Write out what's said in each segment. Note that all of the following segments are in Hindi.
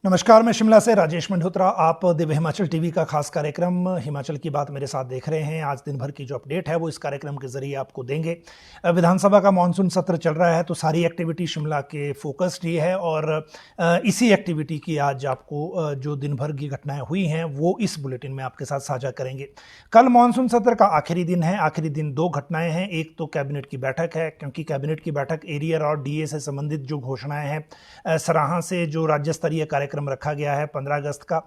नमस्कार, मैं शिमला से राजेश मल्होत्रा। आप दिव्य हिमाचल टीवी का खास कार्यक्रम हिमाचल की बात मेरे साथ देख रहे हैं। आज दिन भर की जो अपडेट है वो इस कार्यक्रम के जरिए आपको देंगे। विधानसभा का मानसून सत्र चल रहा है तो सारी एक्टिविटी शिमला के फोकस्ड ही है और इसी एक्टिविटी की आज आपको जो दिन भर की घटनाएं हुई हैं वो इस बुलेटिन में आपके साथ साझा करेंगे। कल मानसून सत्र का आखिरी दिन है। आखिरी दिन दो घटनाएं हैं। एक तो कैबिनेट की बैठक है, क्योंकि कैबिनेट की बैठक एरियर और डीए से संबंधित जो घोषणाएं हैं, सराहां से जो राज्य स्तरीय कार्यक्रम रखा गया है 15 अगस्त का,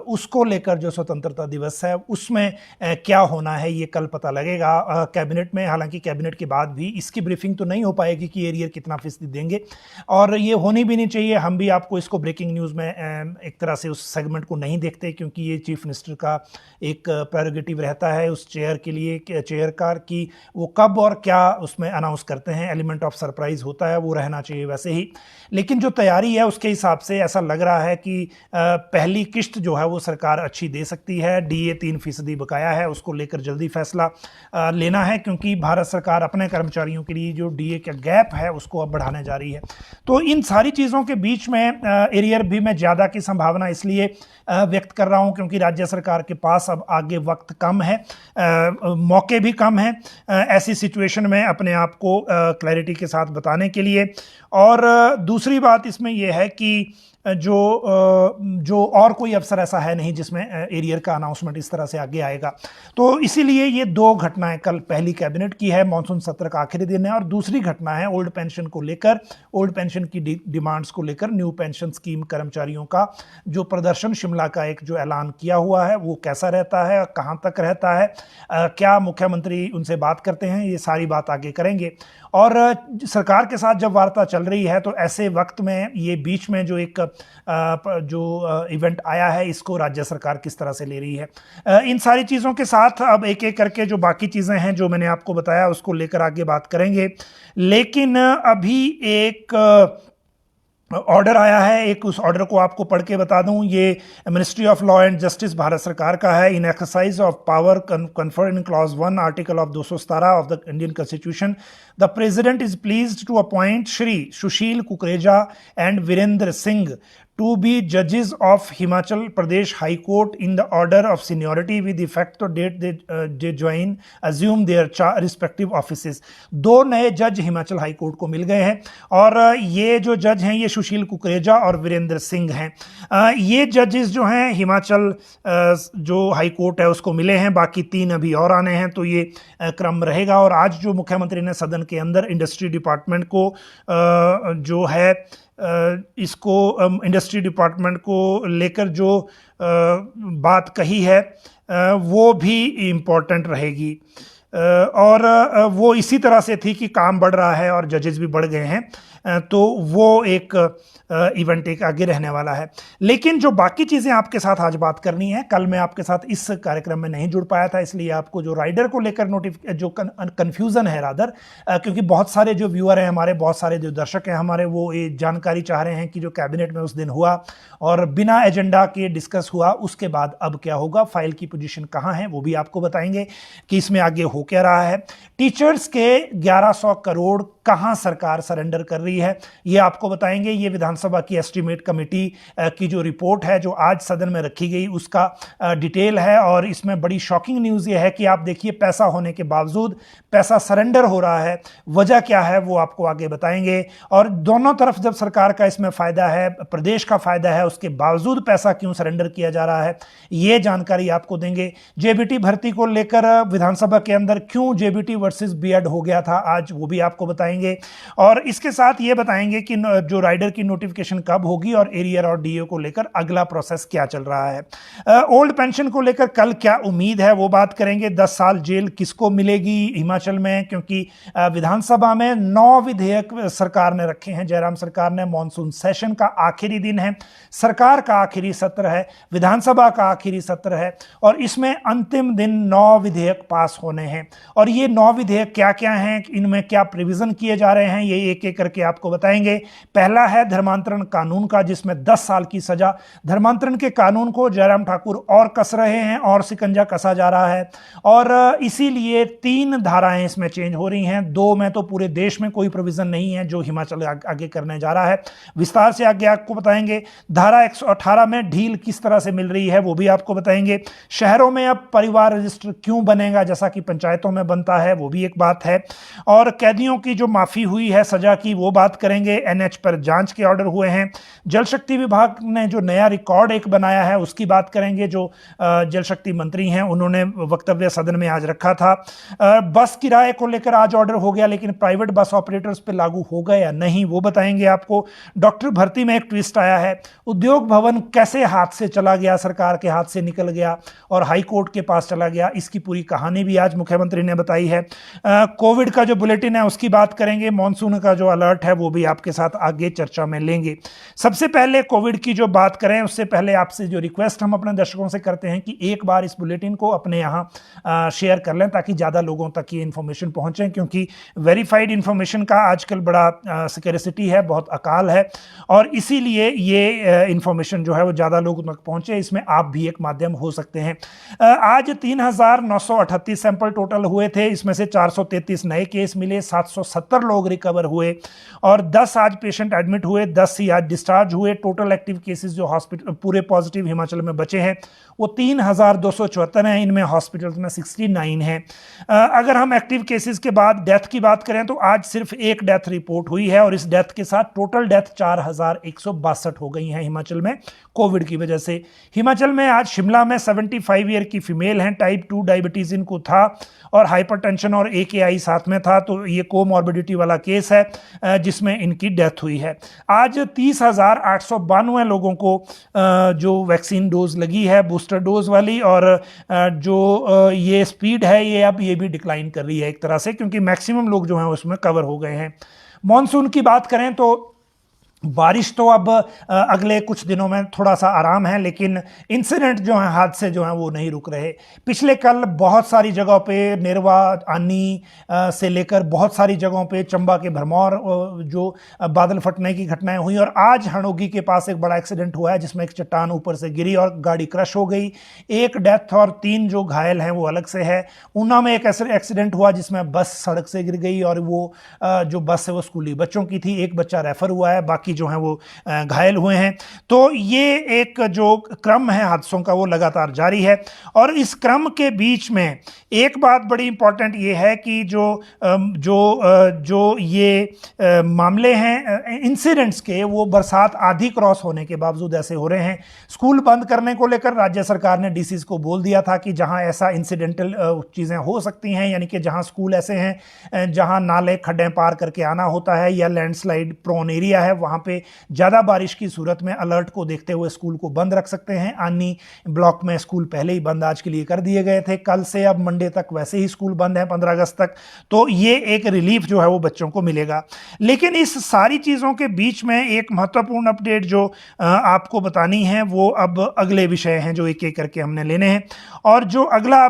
उसको लेकर जो स्वतंत्रता दिवस है उसमें क्या होना है ये कल पता लगेगा कैबिनेट में। हालांकि कैबिनेट के बाद भी इसकी ब्रीफिंग तो नहीं हो पाएगी कि एरियर कितना फीसदी देंगे, और ये होनी भी नहीं चाहिए। हम भी आपको इसको ब्रेकिंग न्यूज़ में एक तरह से उस सेगमेंट को नहीं देखते, क्योंकि ये चीफ मिनिस्टर का एक प्रेरोगेटिव रहता है उस चेयर के लिए, चेयर का, कि वो कब और क्या उसमें अनाउंस करते हैं। एलिमेंट ऑफ सरप्राइज होता है, वो रहना चाहिए वैसे ही। लेकिन जो तैयारी है उसके हिसाब से ऐसा लग रहा है कि पहली किश्त जो है वो सरकार अच्छी दे सकती है। डीए 3% बकाया है, उसको लेकर जल्दी फैसला लेना है, क्योंकि भारत सरकार अपने कर्मचारियों के लिए जो डीए का गैप है उसको अब बढ़ाने जा रही है। तो इन सारी चीज़ों के बीच में एरियर भी मैं ज़्यादा की संभावना इसलिए व्यक्त कर रहा हूं क्योंकि राज्य सरकार के पास अब आगे वक्त कम है, मौके भी कम हैं ऐसी सिचुएशन में अपने आप को क्लैरिटी के साथ बताने के लिए। और दूसरी बात इसमें यह है कि जो और कोई अवसर ऐसा है नहीं जिसमें एरियर का अनाउंसमेंट इस तरह से आगे आएगा। तो इसीलिए ये दो घटनाएं, कल पहली कैबिनेट की है, मानसून सत्र का आखिरी दिन है, और दूसरी घटना है ओल्ड पेंशन को लेकर, ओल्ड पेंशन की डिमांड्स को लेकर न्यू पेंशन स्कीम कर्मचारियों का जो प्रदर्शन शिमला का एक जो ऐलान किया हुआ है वो कैसा रहता है, कहाँ तक रहता है, क्या मुख्यमंत्री उनसे बात करते हैं, ये सारी बात आगे करेंगे। और सरकार के साथ जब वार्ता चल रही है तो ऐसे वक्त में ये बीच में जो एक इवेंट आया है इसको राज्य सरकार किस तरह से ले रही है, इन सारी चीज़ों के साथ अब एक एक करके जो बाकी चीज़ें हैं जो मैंने आपको बताया उसको लेकर आगे बात करेंगे। लेकिन अभी एक ऑर्डर आया है, एक उस ऑर्डर को आपको पढ़ के बता दूं। ये ministry of law and justice Bharat सरकार का है। In exercise of power conferred in clause 1 article of 217 of the Indian constitution, the president is pleased to appoint Shri Sushil Kukreja and Virendra Singh to be judges of Himachal Pradesh High Court in the order of seniority with effect to date they assume their respective offices। दो नए जज हिमाचल हाई कोर्ट को मिल गए हैं, और ये जो जज हैं ये सुशील कुकरेजा और वीरेंद्र सिंह हैं। ये जजेस जो हैं हिमाचल जो हाई कोर्ट है उसको मिले हैं, बाकी 3 अभी और आने हैं, तो ये क्रम रहेगा। और आज जो मुख्यमंत्री ने सदन के अंदर इंडस्ट्री डिपार्टमेंट को जो है इसको इंडस्ट्री डिपार्टमेंट को लेकर जो बात कही है वो भी इम्पोर्टेंट रहेगी, और वो इसी तरह से थी कि काम बढ़ रहा है और जजेस भी बढ़ गए हैं, तो वो एक इवेंट एक आगे रहने वाला है। लेकिन जो बाकी चीज़ें आपके साथ आज बात करनी है, कल मैं आपके साथ इस कार्यक्रम में नहीं जुड़ पाया था, इसलिए आपको जो राइडर को लेकर जो कन्फ्यूज़न है रादर, क्योंकि बहुत सारे जो व्यूअर हैं हमारे, बहुत सारे जो दर्शक हैं हमारे, वो ये जानकारी चाह रहे हैं कि जो कैबिनेट में उस दिन हुआ और बिना एजेंडा के डिस्कस हुआ उसके बाद अब क्या होगा, फाइल की पोजीशन कहाँ है, वो भी आपको बताएंगे कि इसमें आगे हो क्या रहा है। टीचर्स के 1100 करोड़ कहाँ सरकार सरेंडर कर रही है ये आपको बताएंगे। ये विधानसभा की एस्टीमेट कमेटी की जो रिपोर्ट है जो आज सदन में रखी गई उसका डिटेल है, और इसमें बड़ी शॉकिंग न्यूज़ ये है कि आप देखिए पैसा होने के बावजूद पैसा सरेंडर हो रहा है, वजह क्या है वो आपको आगे बताएंगे। और दोनों तरफ जब सरकार का इसमें फ़ायदा है, प्रदेश का फ़ायदा है, उसके बावजूद पैसा क्यों सरेंडर किया जा रहा है ये जानकारी आपको देंगे। जेबीटी भर्ती को लेकर विधानसभा के अंदर क्यों जेबीटी वर्सेस बीएड हो गया था आज, वो भी आपको बताएंगे। और इसके साथ ये बताएंगे कि जो राइडर की नोटिफिकेशन कब होगी और एरियर और डीए को लेकर अगला प्रोसेस क्या चल रहा है। ओल्ड पेंशन को लेकर कल क्या उम्मीद है वो बात करेंगे। 10 साल जेल किसको मिलेगी हिमाचल में, क्योंकि विधानसभा में 9 विधेयक सरकार ने रखे हैं, जयराम सरकार ने। मॉनसून सेशन का आखिरी दिन है, सरकार का आखिरी सत्र है, विधानसभा का आखिरी सत्र है, और इसमें अंतिम दिन 9 विधेयक पास होने हैं। और ये 9 विधेयक क्या क्या हैं, इनमें क्या प्रोविजन किए जा रहे हैं, ये एक एक करके आपको बताएंगे। पहला है धर्मांतरण कानून का, जिसमें 10 साल की सजा। धर्मांतरण के कानून को जयराम ठाकुर और कस रहे हैं और शिकंजा कसा जा रहा है, और इसीलिए 3 धाराएं इसमें चेंज हो रही हैं। 2 में तो पूरे देश में कोई प्रोविजन नहीं है जो हिमाचल आगे करने जा रहा है। विस्तार से आगे आपको बताएंगे। धारा 118 में ढील किस तरह से मिल रही है वो भी आपको बताएंगे। शहरों में अब परिवार रजिस्टर क्यों बनेगा जैसा कि पंचायतों में बनता है, वो भी एक बात है। और कैदियों की जो माफी हुई है सजा की, वो बात करेंगे। एनएच पर जांच के ऑर्डर हुए हैं। जल शक्ति विभाग ने जो नया रिकॉर्ड एक बनाया है उसकी बात करेंगे। जो जल शक्ति मंत्री हैं उन्होंने वक्तव्य सदन में आज रखा था। बस किराए को लेकर आज ऑर्डर हो गया, लेकिन प्राइवेट बस ऑपरेटर्स पे लागू होगा या नहीं वो बताएंगे आपको। डॉक्टर भर्ती में एक ट्विस्ट आया है। उद्योग भवन कैसे हाथ से चला गया, सरकार के हाथ से निकल गया और हाई कोर्ट के पास चला गया, इसकी पूरी कहानी भी आज मुख्यमंत्री ने बताई है। कोविड का जो बुलेटिन है उसकी बात करेंगे। मॉनसून का जो अलर्ट है वो भी आपके साथ आगे चर्चा में लेंगे। सबसे पहले कोविड की जो बात करें उससे पहले आपसे जो रिक्वेस्ट हम अपने दर्शकों से करते हैं कि एक बार इस बुलेटिन को अपने यहाँ शेयर कर लें ताकि ज़्यादा लोगों तक ये इन्फॉर्मेशन पहुँचे, क्योंकि वेरीफाइड इन्फॉर्मेशन का आजकल बड़ा सिक्योरिटी है, बहुत अकाल है, और इसीलिए ये इन्फॉर्मेशन जो है वो ज़्यादा लोगों तक पहुँचे, इसमें आप भी एक माध्यम हो सकते हैं। आज 3,938 सैंपल टोटल हुए थे, इसमें से 433 नए केस मिले, 770 लोग रिकवर हुए और 10 आज पेशेंट एडमिट हुए, 10 ही आज डिस्चार्ज हुए। टोटल एक्टिव केसेस जो हॉस्पिटल पूरे पॉजिटिव हिमाचल में बचे हैं वो 3,274 हैं, इनमें हॉस्पिटल्स में 69 हैं। अगर हम एक्टिव केसेस के बाद डेथ की बात करें तो आज सिर्फ एक डेथ रिपोर्ट हुई है और इस डेथ के साथ टोटल डेथ 4,162 हो गई हैं हिमाचल में कोविड की वजह से। हिमाचल में आज शिमला में 75 ईयर की फीमेल हैं, टाइप 2 डायबिटीज इनको था और हाइपरटेंशन और AKI साथ में था, तो ये कोमॉर्बिडिटी वाला केस है जिसमें इनकी डेथ हुई है। आज 30,892 लोगों को जो वैक्सीन डोज लगी है बूस्टर डोज वाली, और जो ये स्पीड है ये अब ये भी डिक्लाइन कर रही है एक तरह से, क्योंकि मैक्सिमम लोग जो हैं उसमें कवर हो गए हैं। मॉनसून की बात करें तो बारिश तो अब अगले कुछ दिनों में थोड़ा सा आराम है, लेकिन इंसिडेंट जो हैं हादसे जो हैं वो नहीं रुक रहे। पिछले कल बहुत सारी जगहों पे नेरवा आनी से लेकर बहुत सारी जगहों पे चंबा के भरमौर जो बादल फटने की घटनाएं हुई, और आज हणोगी के पास एक बड़ा एक्सीडेंट हुआ है जिसमें एक चट्टान ऊपर से गिरी और गाड़ी क्रश हो गई। 1 डेथ और 3 जो घायल हैं वो अलग से है। ऊना में एक ऐसा एक्सीडेंट हुआ जिसमें बस सड़क से गिर गई और वो जो बस है वो स्कूली बच्चों की थी, एक बच्चा रेफर हुआ है, बाकी जो हैं वो घायल हुए हैं। तो ये एक जो क्रम है हादसों का वो लगातार जारी है, और इस क्रम के बीच में एक बात बड़ी इंपॉर्टेंट ये है कि जो ये मामले हैं इंसिडेंट्स के, वो बरसात आधी क्रॉस होने के बावजूद ऐसे हो रहे हैं। स्कूल बंद करने को लेकर राज्य सरकार ने डीसीज को बोल दिया था कि जहां ऐसा इंसिडेंटल चीज़ें हो सकती हैं, यानी कि जहां स्कूल ऐसे हैं जहां नाले खड्डे पार करके आना होता है या लैंडस्लाइड प्रोन एरिया है, वहां पे ज़्यादा बारिश की सूरत में अलर्ट को देखते हुए स्कूल को बंद रख सकते हैं। आनी ब्लॉक में स्कूल पहले ही बंद आज के लिए कर दिए गए थे, कल से अब मंडे तक वैसे ही स्कूल बंद है 15 अगस्त तक, तो ये एक रिलीफ जो है वो बच्चों को मिलेगा। लेकिन इस सारी चीज़ों के बीच में एक महत्वपूर्ण अपडेट जो आपको बतानी है वो अब अगले विषय हैं जो एक एक करके हमने लेने हैं, और जो अगला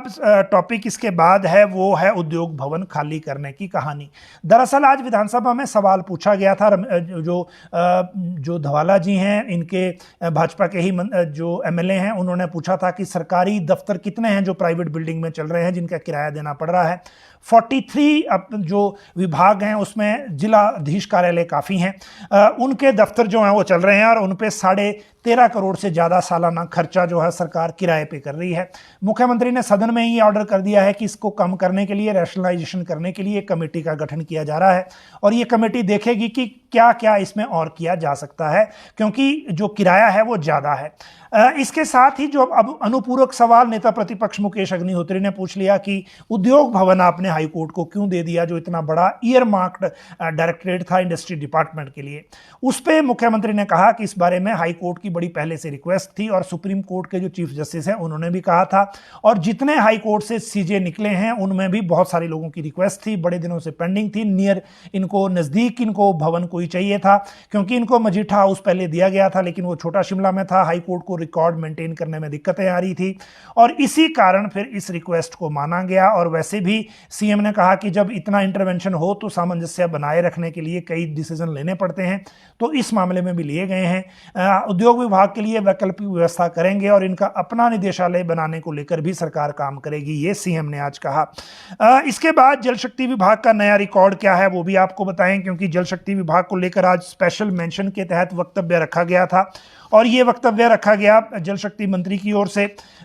टॉपिक इसके बाद है वो है उद्योग भवन खाली करने की कहानी। दरअसल आज विधानसभा में सवाल पूछा गया था, जो धवाला जी हैं इनके भाजपा के ही जो MLA हैं उन्होंने पूछा था कि सरकारी दफ्तर कितने हैं जो प्राइवेट बिल्डिंग में चल रहे हैं जिनका किराया देना पड़ रहा है। 43 जो विभाग हैं उसमें जिलाधीश कार्यालय काफ़ी हैं, उनके दफ्तर जो हैं वो चल रहे हैं और उन पे 13.5 करोड़ से ज़्यादा सालाना खर्चा जो है सरकार किराए पे कर रही है। मुख्यमंत्री ने सदन में ही ऑर्डर कर दिया है कि इसको कम करने के लिए, रैशनलाइजेशन करने के लिए कमेटी का गठन किया जा रहा है, और ये कमेटी देखेगी कि क्या क्या इसमें और किया जा सकता है, क्योंकि जो किराया है वो ज़्यादा है। इसके साथ ही जो अब अनुपूरक सवाल नेता प्रतिपक्ष मुकेश अग्निहोत्री ने पूछ लिया कि उद्योग भवन आपने हाईकोर्ट को क्यों दे दिया, जो इतना बड़ा ईयर मार्क्ड डायरेक्टरेट था इंडस्ट्री डिपार्टमेंट के लिए। उस पर मुख्यमंत्री ने कहा कि इस बारे में हाईकोर्ट की बड़ी पहले से रिक्वेस्ट थी और सुप्रीम कोर्ट के जो चीफ जस्टिस हैं उन्होंने भी कहा था, और जितने हाईकोर्ट से CJ निकले हैं उनमें भी बहुत सारे लोगों की रिक्वेस्ट थी, बड़े दिनों से पेंडिंग थी, नियर इनको नज़दीक इनको भवन कोई चाहिए था, क्योंकि इनको मजीठा हाउस पहले दिया गया था लेकिन वो छोटा शिमला में था, हाई कोर्ट को रिकॉर्ड मेंटेन करने में दिक्कतें आ रही थी और इसी कारण फिर इस रिक्वेस्ट को माना गया। और वैसे भी सीएम ने कहा कि जब इतना इंटरवेंशन हो तो सामंजस्य बनाए रखने के लिए कई डिसीजन लेने पड़ते हैं, तो इस मामले में भी लिए गए हैं। उद्योग विभाग के लिए वैकल्पिक व्यवस्था करेंगे और इनका अपना निदेशालय बनाने को लेकर भी सरकार काम करेगी, ये सीएम ने आज कहा। इसके बाद जल शक्ति विभाग का नया रिकॉर्ड क्या है वो भी आपको बताएं, क्योंकि जल शक्ति विभाग को लेकर आज स्पेशल मेंशन के तहत वक्तव्य रखा गया था और ये वक्तव्य रखा गया जल शक्ति मंत्री की ओर से।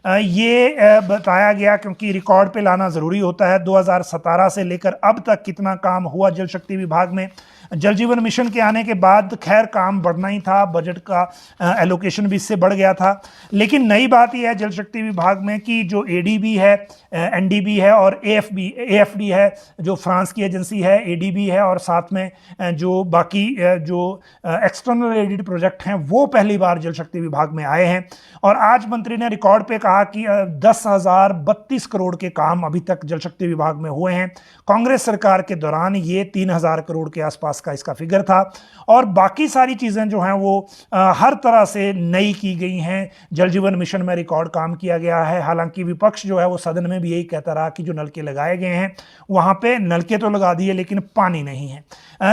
ये बताया गया क्योंकि रिकॉर्ड पे लाना जरूरी होता है 2017 से लेकर अब तक कितना काम हुआ जल शक्ति विभाग में। जल जीवन मिशन के आने के बाद खैर काम बढ़ना ही था, बजट का एलोकेशन भी इससे बढ़ गया था, लेकिन नई बात यह है जल शक्ति विभाग में कि जो एडीबी है, एनडीबी है और एएफडी है जो फ्रांस की एजेंसी है, एडीबी है और साथ में जो बाकी जो एक्सटर्नल एडेड प्रोजेक्ट हैं वो पहली बार जल शक्ति विभाग में आए हैं। और आज मंत्री ने रिकॉर्ड पे कहा कि 10,032 करोड़ के काम अभी तक जल शक्ति विभाग में हुए हैं। कांग्रेस सरकार के दौरान ये 3,000 करोड़ के आसपास का इसका फिगर था और बाकी सारी चीज़ें जो हैं वो हर तरह से नई की गई हैं। जल जीवन मिशन में रिकॉर्ड काम किया गया है। हालांकि विपक्ष जो है वो सदन में भी यही कहता रहा कि जो नलके लगाए गए हैं वहाँ पे नलके तो लगा दिए लेकिन पानी नहीं है।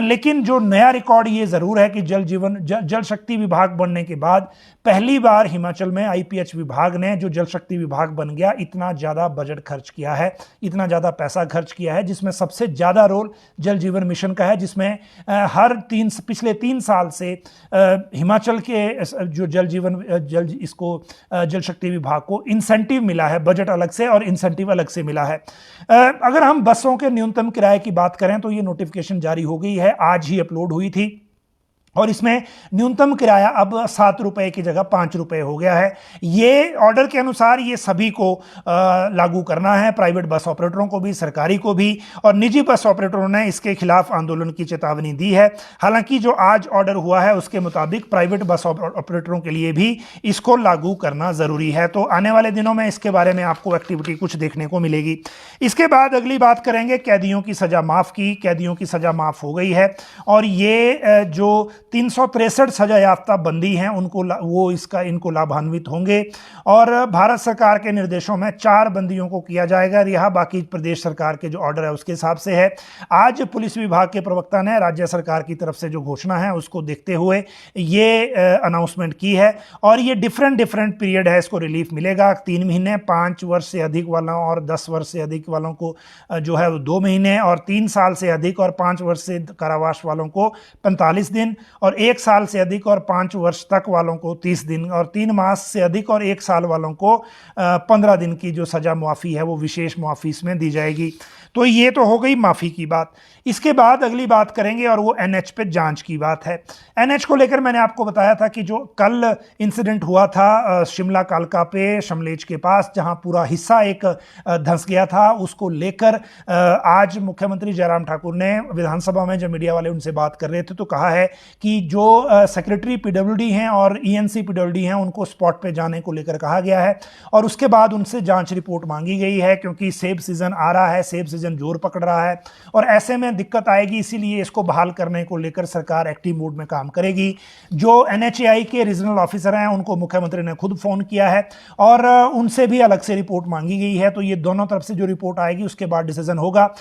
लेकिन जो नया रिकॉर्ड ये ज़रूर है कि जल शक्ति विभाग बनने के बाद पहली बार हिमाचल में आईपीएच विभाग ने जो जल शक्ति विभाग बन गया इतना ज़्यादा बजट खर्च किया है, इतना ज़्यादा पैसा खर्च किया है, जिसमें सबसे ज़्यादा रोल जल जीवन मिशन का है, जिसमें पिछले 3 साल से हिमाचल के जो जल शक्ति विभाग को इंसेंटिव मिला है, बजट अलग से और इंसेंटिव अलग से मिला है। अगर हम बसों के न्यूनतम किराए की बात करें तो ये नोटिफिकेशन जारी हो गई है, आज ही अपलोड हुई थी और इसमें न्यूनतम किराया अब 7 रुपए की जगह 5 रुपए हो गया है। ये ऑर्डर के अनुसार ये सभी को लागू करना है, प्राइवेट बस ऑपरेटरों को भी, सरकारी को भी, और निजी बस ऑपरेटरों ने इसके खिलाफ आंदोलन की चेतावनी दी है। हालांकि जो आज ऑर्डर हुआ है उसके मुताबिक प्राइवेट बस ऑपरेटरों के लिए भी इसको लागू करना जरूरी है। तो आने वाले दिनों में इसके बारे में आपको एक्टिविटी कुछ देखने को मिलेगी। इसके बाद अगली बात करेंगे कैदियों की सजा माफ की। कैदियों की सजा माफ हो गई है और ये जो 363 सजा याफ्ता बंदी हैं इनको लाभान्वित होंगे और भारत सरकार के निर्देशों में 4 बंदियों को किया जाएगा रिहा, बाकी प्रदेश सरकार के जो ऑर्डर है उसके हिसाब से है। आज पुलिस विभाग के प्रवक्ता ने राज्य सरकार की तरफ से जो घोषणा है उसको देखते हुए ये अनाउंसमेंट की है और ये डिफरेंट पीरियड है, इसको रिलीफ मिलेगा 3 महीने, 5 वर्ष से अधिक वालों और 10 वर्ष से अधिक वालों को जो है 2 महीने और 3 साल से अधिक और 5 वर्ष से कारावास वालों को 45 दिन और 1 साल से अधिक और 5 वर्ष तक वालों को 30 दिन और 3 मास से अधिक और 1 साल वालों को 15 दिन की जो सजा मुआफ़ी है वो विशेष मुआफ़ी इसमें दी जाएगी। तो ये तो हो गई माफ़ी की बात। इसके बाद अगली बात करेंगे और वो एनएच पे जांच की बात है। एनएच को लेकर मैंने आपको बताया था कि जो कल इंसिडेंट हुआ था शिमला कालका पे शमलेज के पास, जहां पूरा हिस्सा एक धंस गया था, उसको लेकर आज मुख्यमंत्री जयराम ठाकुर ने विधानसभा में जब मीडिया वाले उनसे बात कर रहे थे तो कहा है कि जो सेक्रेटरी पीडब्ल्यूडी हैं और ईएनसी पीडब्ल्यूडी हैं उनको स्पॉट पे जाने को लेकर कहा गया है और उसके बाद उनसे जांच रिपोर्ट मांगी गई है, क्योंकि सेब सीजन आ रहा है, सेब सीजन जोर पकड़ रहा है और ऐसे में दिक्कत आएगी, इसीलिए इसको बहाल करने को लेकर सरकार एक्टिव मोड में काम करेगी। जो एनएचएआई के रीजनल ऑफिसर हैं उनको मुख्यमंत्री ने खुद फोन किया है और उनसे भी अलग से रिपोर्ट मांगी गई है, तो ये दोनों तरफ से जो रिपोर्ट आएगी उसके बाद डिसीजन होगा।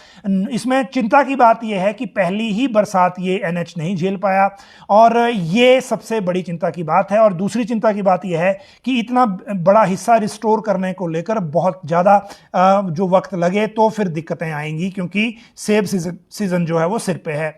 इसमें चिंता की बात यह है कि पहली ही बरसात ये एनएच नहीं झेल पाया और ये सबसे बड़ी चिंता की बात है। और दूसरी चिंता की बात यह है कि इतना बड़ा हिस्सा रिस्टोर करने को लेकर बहुत ज़्यादा जो वक्त लगे तो फिर दिक्कतें आएंगी, क्योंकि सेब सीजन जो है वो सिर पे है।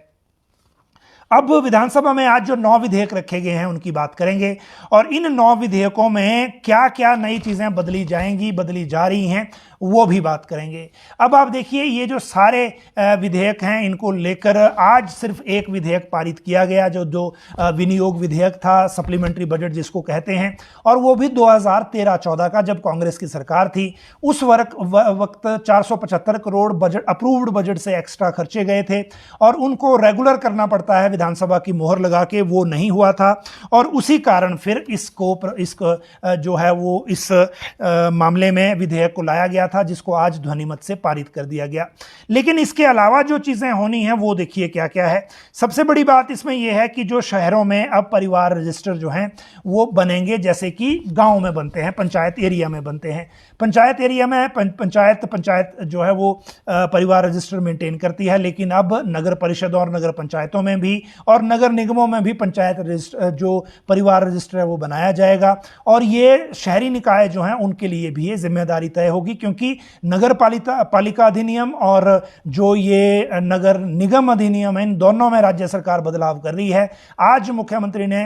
अब विधानसभा में आज जो 9 विधेयक रखे गए हैं उनकी बात करेंगे और इन 9 विधेयकों में क्या क्या नई चीज़ें बदली जाएंगी, बदली जा रही हैं, वो भी बात करेंगे। अब आप देखिए ये जो सारे विधेयक हैं इनको लेकर आज सिर्फ एक विधेयक पारित किया गया जो विनियोग विधेयक था, सप्लीमेंट्री बजट जिसको कहते हैं, और वो भी 2013-14 का जब कांग्रेस की सरकार थी। उस वक्त 475 करोड़ बजट अप्रूव्ड बजट से एक्स्ट्रा खर्चे गए थे और उनको रेगुलर करना पड़ता है विधानसभा की मोहर लगा के, वो नहीं हुआ था और उसी कारण फिर इसको जो है वो इस मामले में विधेयक को लाया गया था, जिसको आज ध्वनिमत से पारित कर दिया गया। लेकिन इसके अलावा जो चीजें होनी हैं वो देखिए क्या क्या है। सबसे बड़ी बात इसमें यह है कि जो शहरों में अब परिवार रजिस्टर जो हैं वो बनेंगे जैसे कि गांव में बनते हैं, पंचायत एरिया में बनते हैं। पंचायत एरिया में पंचायत जो है वो परिवार रजिस्टर मेंटेन करती है, लेकिन अब नगर परिषद और नगर पंचायतों में भी और नगर निगमों में भी पंचायत रजिस्टर जो परिवार रजिस्टर है वो बनाया जाएगा। और ये शहरी निकाय जो हैं उनके लिए भी ये जिम्मेदारी तय होगी, क्योंकि नगर पालिका अधिनियम और जो ये नगर निगम अधिनियम है, इन दोनों में राज्य सरकार बदलाव कर रही है। आज मुख्यमंत्री ने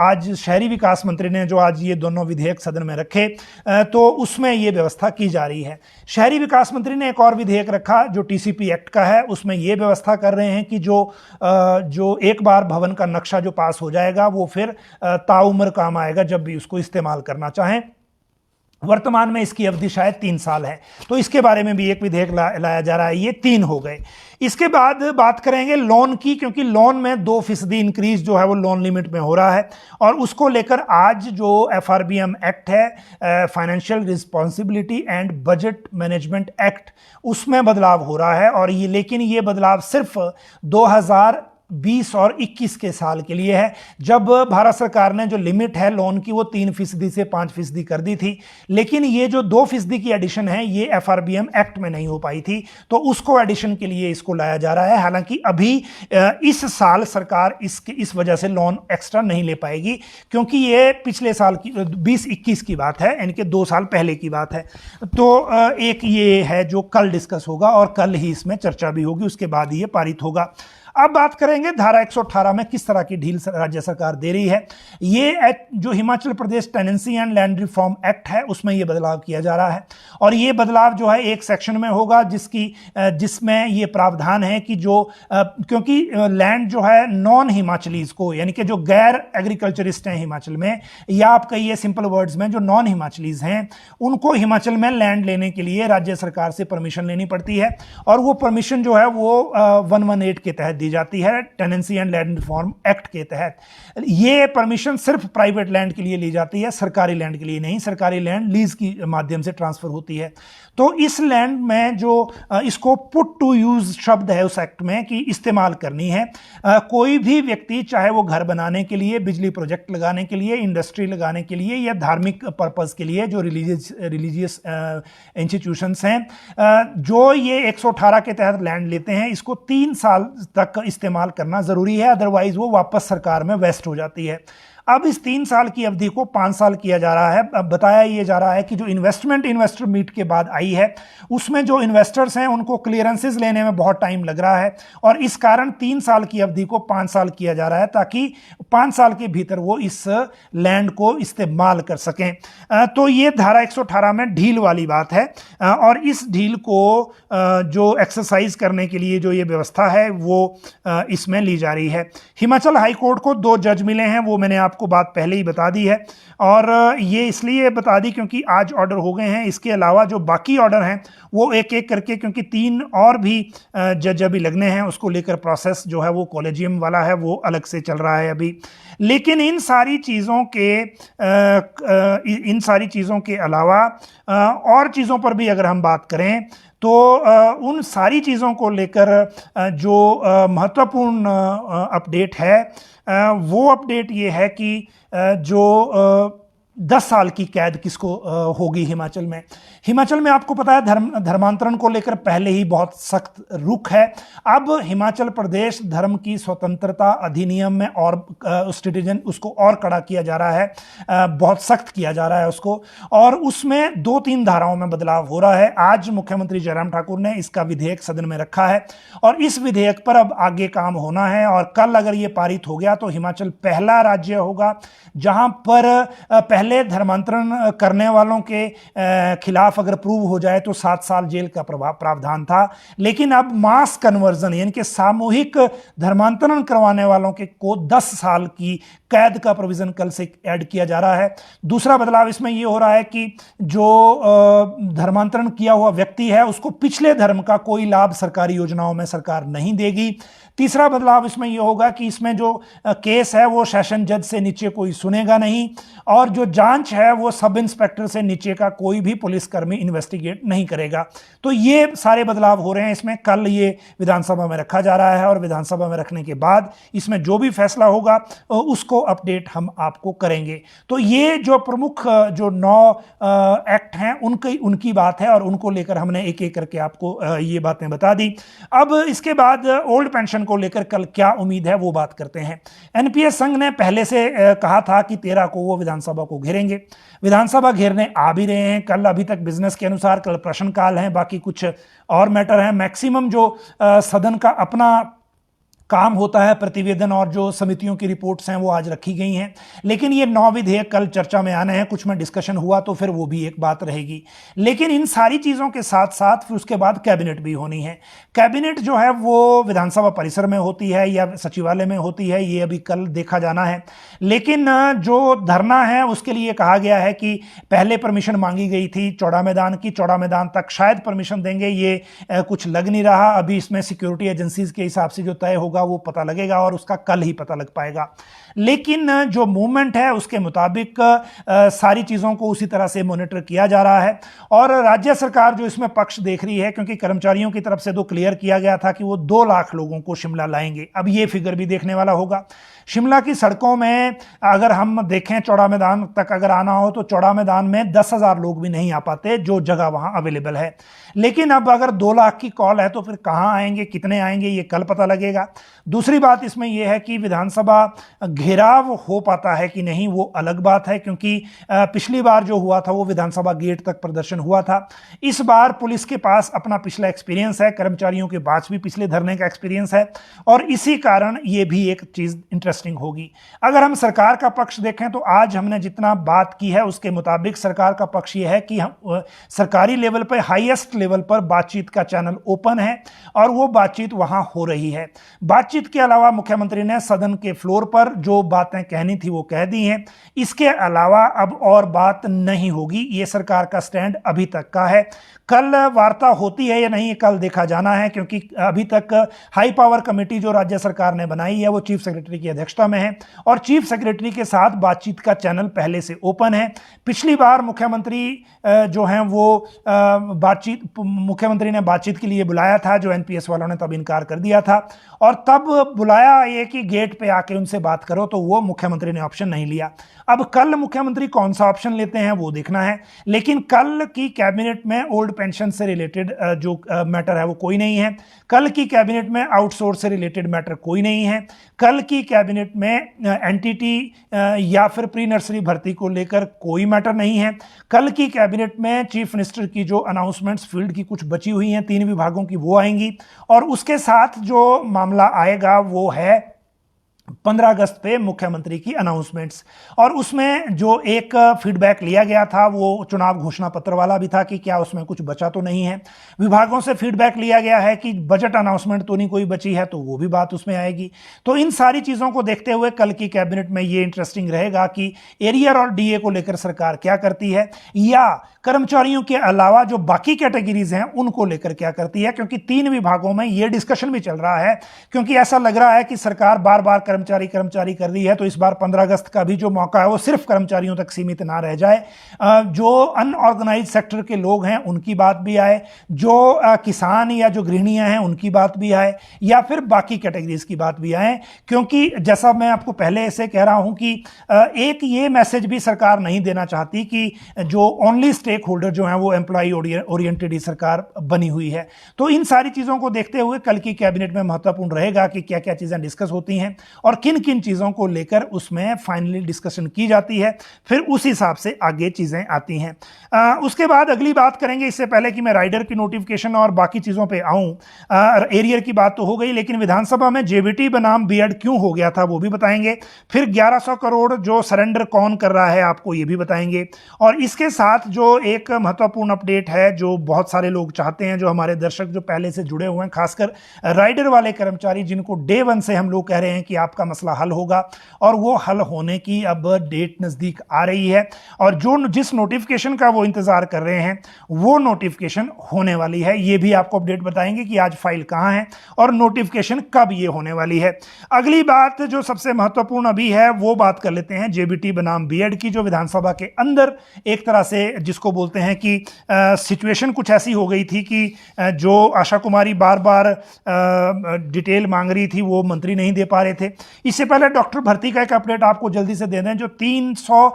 आज शहरी विकास मंत्री ने जो आज ये दोनों विधेयक सदन में रखे, तो उसमें ये व्यवस्था की जा रही है। शहरी विकास मंत्री ने एक और विधेयक रखा जो टीसीपी एक्ट का है, उसमें ये व्यवस्था कर रहे हैं कि जो एक बार भवन का नक्शा जो पास हो जाएगा वो फिर ताउम्र काम आएगा जब भी उसको इस्तेमाल करना चाहें। वर्तमान में इसकी अवधि शायद 3 साल है, तो इसके बारे में भी एक विधेयक लाया जा रहा है। ये 3 हो गए। इसके बाद बात करेंगे लोन की, क्योंकि लोन में 2% इंक्रीज जो है वो लोन लिमिट में हो रहा है, और उसको लेकर आज जो FRBM एक्ट है, financial responsibility and budget management act, उसमें बदलाव हो रहा है। और ये लेकिन ये बदलाव सिर्फ 2020 और 21 के साल के लिए है, जब भारत सरकार ने जो लिमिट है लोन की वो 3% से 5% कर दी थी। लेकिन ये जो 2% की एडिशन है ये FRBM एक्ट में नहीं हो पाई थी, तो उसको एडिशन के लिए इसको लाया जा रहा है। हालांकि अभी इस साल सरकार इस वजह से लोन एक्स्ट्रा नहीं ले पाएगी, क्योंकि ये पिछले साल की 20-21 की बात है, यानी कि 2 साल पहले की बात है। तो एक ये है जो कल डिस्कस होगा और कल ही इसमें चर्चा भी होगी, उसके बाद ये पारित होगा। अब बात करेंगे धारा 118 में किस तरह की ढील राज्य सरकार दे रही है। ये जो Himachal Pradesh tenancy and land reform act है उसमें ये बदलाव किया जा रहा है, और ये बदलाव जो है एक सेक्शन में होगा जिसमें ये प्रावधान है कि जो क्योंकि लैंड जो है नॉन हिमाचलीज को, यानी कि जो गैर एग्रीकल्चरिस्ट हैं हिमाचल में, या आप कहिए सिंपल वर्ड्स में जो नॉन हिमाचलीज हैं, उनको हिमाचल में लैंड लेने के लिए राज्य सरकार से परमिशन लेनी पड़ती है। और वो परमिशन जो है वो 118 के तहत दी जाती है, tenancy and land reform act के तहत। ये परमिशन सिर्फ प्राइवेट लैंड के लिए ली जाती है, सरकारी लैंड के लिए नहीं। सरकारी लैंड लीज की माध्यम से ट्रांसफर होती है। तो इस लैंड में जो इसको पुट टू यूज शब्द है उस एक्ट में कि इस्तेमाल करनी है, कोई भी व्यक्ति चाहे वो घर बनाने के लिए, बिजली प्रोजेक्ट लगाने के लिए, इंडस्ट्री लगाने के लिए, या धार्मिक पर्पस के लिए, जो रिलीजियस इंस्टीट्यूशंस हैं, जो ये 118 के तहत लैंड लेते हैं, इसको 3 साल तक इस्तेमाल करना जरूरी है, अदरवाइज वो वापस सरकार में वेस्ट हो जाती है। अब इस 3 साल की अवधि को 5 साल किया जा रहा है। अब बताया ये जा रहा है कि जो इन्वेस्टर मीट के बाद आई है उसमें जो इन्वेस्टर्स हैं उनको क्लियरेंसेस लेने में बहुत टाइम लग रहा है, और इस कारण 3 साल की अवधि को 5 साल किया जा रहा है, ताकि 5 साल के भीतर वो इस लैंड को इस्तेमाल कर सकें। तो ये धारा 118 में ढील वाली बात है, और इस ढील को जो एक्सरसाइज करने के लिए जो ये व्यवस्था है वो इसमें ली जा रही है। हिमाचल हाई कोर्ट को 2 जज मिले हैं, वो मैंने आपको बात पहले ही बता दी है, और ये इसलिए बता दी क्योंकि आज ऑर्डर हो गए हैं। इसके अलावा जो बाकी ऑर्डर हैं वो एक एक करके, क्योंकि 3 और भी जज अभी लगने हैं, उसको लेकर प्रोसेस जो है वो कॉलेजियम वाला है, वो अलग से चल रहा है अभी। लेकिन इन सारी चीज़ों के अलावा और चीज़ों पर भी अगर हम बात करें तो उन सारी चीज़ों को लेकर जो महत्वपूर्ण अपडेट है वो अपडेट ये है कि जो 10 साल की कैद किसको होगी हिमाचल में आपको पता है धर्मांतरण को लेकर पहले ही बहुत सख्त रुख है। अब हिमाचल प्रदेश धर्म की स्वतंत्रता अधिनियम में और उसको और कड़ा किया जा रहा है, बहुत सख्त किया जा रहा है उसको, और उसमें 2-3 धाराओं में बदलाव हो रहा है। आज मुख्यमंत्री जयराम ठाकुर ने इसका विधेयक सदन में रखा है, और इस विधेयक पर अब आगे काम होना है, और कल अगर ये पारित हो गया तो हिमाचल पहला राज्य होगा जहां पर पहले धर्मांतरण करने वालों के खिलाफ अगर प्रूव हो जाए तो 7 साल जेल का प्रावधान था, लेकिन अब मास कन्वर्जन यानी कि सामूहिक धर्मांतरण करवाने वालों के को 10 साल की कैद का प्रोविजन कल से ऐड किया जा रहा है। दूसरा बदलाव इसमें यह हो रहा है कि जो धर्मांतरण किया हुआ व्यक्ति है उसको पिछले धर्म का कोई लाभ सरकारी योजनाओं में सरकार नहीं देगी। तीसरा बदलाव इसमें यह होगा कि इसमें जो केस है वो सेशन जज से नीचे कोई सुनेगा नहीं, और जो जांच है वो सब इंस्पेक्टर से नीचे का कोई भी पुलिसकर्मी इन्वेस्टिगेट नहीं करेगा। तो ये सारे बदलाव हो रहे हैं इसमें। कल ये विधानसभा में रखा जा रहा है और विधानसभा में रखने के बाद इसमें जो भी फैसला होगा उसको अपडेट हम आपको करेंगे। तो ये जो प्रमुख जो 9 एक्ट हैं उनकी बात है और उनको लेकर हमने एक एक करके आपको ये बातें बता दी। अब इसके बाद ओल्ड पेंशन को लेकर कल क्या उम्मीद है वो बात करते हैं। एनपीएस संघ ने पहले से कहा था कि 13 को वो विधानसभा को घेरेंगे। विधानसभा घेरने आ भी रहे हैं। कल अभी तक बिजनेस के अनुसार कल प्रश्नकाल है, बाकी कुछ और मैटर है। मैक्सिमम जो सदन का अपना काम होता है, प्रतिवेदन और जो समितियों की रिपोर्ट्स हैं वो आज रखी गई हैं। लेकिन ये 9 विधेयक कल चर्चा में आने हैं, कुछ में डिस्कशन हुआ तो फिर वो भी एक बात रहेगी। लेकिन इन सारी चीज़ों के साथ साथ फिर उसके बाद कैबिनेट भी होनी है। कैबिनेट जो है वो विधानसभा परिसर में होती है या सचिवालय में होती है, ये अभी कल देखा जाना है। लेकिन जो धरना है उसके लिए कहा गया है कि पहले परमिशन मांगी गई थी चौड़ा मैदान की, चौड़ा मैदान तक शायद परमिशन देंगे, ये कुछ लग नहीं रहा। अभी इसमें सिक्योरिटी एजेंसीज के हिसाब से जो तय होगा वो पता लगेगा और उसका कल ही पता लग पाएगा। लेकिन जो मूवमेंट है उसके मुताबिक सारी चीज़ों को उसी तरह से मॉनिटर किया जा रहा है। और राज्य सरकार जो इसमें पक्ष देख रही है, क्योंकि कर्मचारियों की तरफ से तो क्लियर किया गया था कि वो 2 लाख लोगों को शिमला लाएंगे। अब ये फिगर भी देखने वाला होगा। शिमला की सड़कों में अगर हम देखें चौड़ा मैदान तक अगर आना हो तो चौड़ा मैदान में 10,000 लोग भी नहीं आ पाते, जो जगह वहां अवेलेबल है। लेकिन अब अगर 2 लाख की कॉल है तो फिर कहां आएंगे, कितने आएंगे, ये कल पता लगेगा। दूसरी बात इसमें यह है कि विधानसभा घेराव हो पाता है कि नहीं वो अलग बात है, क्योंकि पिछली बार जो हुआ था वो विधानसभा गेट तक प्रदर्शन हुआ था। इस बार पुलिस के पास अपना पिछला एक्सपीरियंस है, कर्मचारियों के पास भी पिछले धरने का एक्सपीरियंस है और इसी कारण ये भी एक चीज इंटरेस्टिंग होगी। अगर हम सरकार का पक्ष देखें तो आज हमने जितना बात की है उसके मुताबिक सरकार का पक्ष यह है कि हम सरकारी लेवल पर, हाईएस्ट लेवल पर बातचीत का चैनल ओपन है और वो बातचीत वहां हो रही है। बातचीत के अलावा मुख्यमंत्री ने सदन के फ्लोर पर जो बातें कहनी थी वो कह दी हैं। इसके अलावा अब और बात नहीं होगी, ये सरकार का स्टैंड अभी तक का है। कल वार्ता होती है या नहीं कल देखा जाना है, क्योंकि अभी तक हाई पावर कमेटी जो राज्य सरकार ने बनाई है वो चीफ सेक्रेटरी की अध्यक्षता में है और चीफ सेक्रेटरी के साथ बातचीत का चैनल पहले से ओपन है। पिछली बार मुख्यमंत्री जो हैं वो मुख्यमंत्री ने बातचीत के लिए बुलाया था, जो एनपीएस वालों ने तब इनकार कर दिया था और तब बुलाया ये कि गेट पे आके उनसे बात करो, तो वो मुख्यमंत्री ने ऑप्शन नहीं लिया। अब कल मुख्यमंत्री कौन सा ऑप्शन लेते हैं वो देखना है। लेकिन कल की कैबिनेट में ओल्ड पेंशन से रिलेटेड जो मैटर है वो कोई नहीं है। कल की कैबिनेट में आउटसोर्स से रिलेटेड मैटर कोई नहीं है। कल की कैबिनेट में एनटीटी या फिर प्री नर्सरी भर्ती को लेकर कोई मैटर नहीं है। कल की कैबिनेट में चीफ मिनिस्टर की जो अनाउंसमेंट्स फील्ड की कुछ बची हुई हैं 3 विभागों की वो आएंगी और उसके साथ जो मामला आएगा वो है 15 अगस्त पे मुख्यमंत्री की अनाउंसमेंट्स। और उसमें जो एक फीडबैक लिया गया था वो चुनाव घोषणा पत्र वाला भी था कि क्या उसमें कुछ बचा तो नहीं है। विभागों से फीडबैक लिया गया है कि बजट अनाउंसमेंट तो नहीं कोई बची है, तो वो भी बात उसमें आएगी। तो इन सारी चीज़ों को देखते हुए कल की कैबिनेट में ये इंटरेस्टिंग रहेगा कि एरियर और डीए को लेकर सरकार क्या करती है या कर्मचारियों के अलावा जो बाकी कैटेगरीज हैं उनको लेकर क्या करती है, क्योंकि 3 विभागों में ये डिस्कशन भी चल रहा है। क्योंकि ऐसा लग रहा है कि सरकार बार बार कर्मचारी कर रही है, तो इस बार 15 अगस्त का भी जो मौका है वो सिर्फ कर्मचारियों तक सीमित ना रह जाए। जो अनऑर्गेनाइज सेक्टर के लोग हैं उनकी बात भी आए, जो किसान या जो गृहिणियां हैं उनकी बात भी आए, या फिर बाकी कैटेगरीज की बात भी आए। क्योंकि जैसा मैं आपको पहले से कह रहा हूं कि एक ये मैसेज भी सरकार नहीं देना चाहती कि जो ओनली स्टेक होल्डर जो है वो एम्प्लॉय ओरिएंटेड ही सरकार बनी हुई है। तो इन सारी चीजों को देखते हुए कल की कैबिनेट में महत्वपूर्ण रहेगा कि क्या क्या चीजें डिस्कस होती हैं और किन किन चीजों को लेकर उसमें फाइनली डिस्कशन की जाती है, फिर उस हिसाब से आगे चीजें आती हैं। उसके बाद अगली बात करेंगे, इससे पहले कि मैं राइडर की नोटिफिकेशन और बाकी चीजों पे आऊं। एरियर की बात तो हो गई, लेकिन विधानसभा में जेबीटी बनाम बीएड क्यों हो गया था वो भी बताएंगे। फिर 1100 करोड़ जो सरेंडर कौन कर रहा है आपको ये भी बताएंगे। और इसके साथ जो एक महत्वपूर्ण अपडेट है जो बहुत सारे लोग चाहते हैं, जो हमारे दर्शक जो पहले से जुड़े हुए हैं, खासकर राइडर वाले कर्मचारी जिनको डे 1 से हम लोग कह रहे हैं कि आपका मसला हल होगा, और वो हल होने की अब डेट नज़दीक आ रही है। और जिस नोटिफिकेशन का वो इंतज़ार कर रहे हैं वो नोटिफिकेशन होने वाली है। ये भी आपको अपडेट बताएंगे कि आज फाइल कहाँ है और नोटिफिकेशन कब ये होने वाली है। अगली बात जो सबसे महत्वपूर्ण अभी है वो बात कर लेते हैं जेबीटी बनाम बीएड की, जो विधानसभा के अंदर एक तरह से जिसको बोलते हैं कि सिचुएशन कुछ ऐसी हो गई थी कि जो आशा कुमारी बार बार डिटेल मांग रही थी वो मंत्री नहीं दे पा रहे थे। इससे पहले डॉक्टर भर्ती का एक अपडेट आपको जल्दी से दे दें। जो 300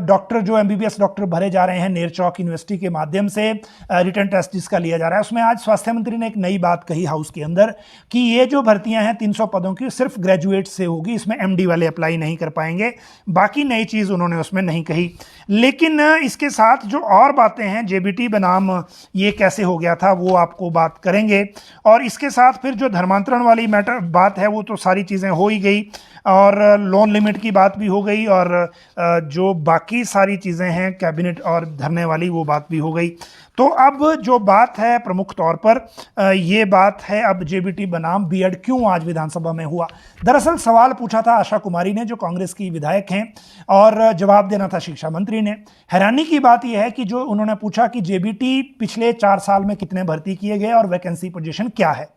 डॉक्टर जो एमबीबीएस डॉक्टर भरे जा रहे हैं नेरचौक यूनिवर्सिटी के माध्यम से, रिटर्न टेस्ट जिसका लिया जा रहा है, उसमें आज स्वास्थ्य मंत्री ने एक नई बात कही हाउस के अंदर कि ये जो भर्तियां हैं 300 पदों की सिर्फ ग्रेजुएट से होगी, इसमें एमडी वाले अप्लाई नहीं कर पाएंगे। बाकी नई चीज उन्होंने उसमें नहीं कही। लेकिन इसके साथ जो और बातें हैं जेबीटी बनाम ये कैसे हो गया था वो आपको बात करेंगे। और इसके साथ फिर जो धर्मांतरण वाली बात है वो तो सारी चीज़ें हो ही गई, और लोन लिमिट की बात भी हो गई, और जो बाकी सारी चीज़ें हैं कैबिनेट और धरने वाली वो बात भी हो गई। तो अब जो बात है प्रमुख तौर पर ये बात है अब जेबीटी बनाम बीएड क्यों आज विधानसभा में हुआ। दरअसल सवाल पूछा था आशा कुमारी ने जो कांग्रेस की विधायक हैं, और जवाब देना था शिक्षा मंत्री ने। हैरानी की बात यह है कि जो उन्होंने पूछा कि जेबीटी पिछले 4 साल में कितने भर्ती किए गए और वैकेंसी पोजीशन क्या है,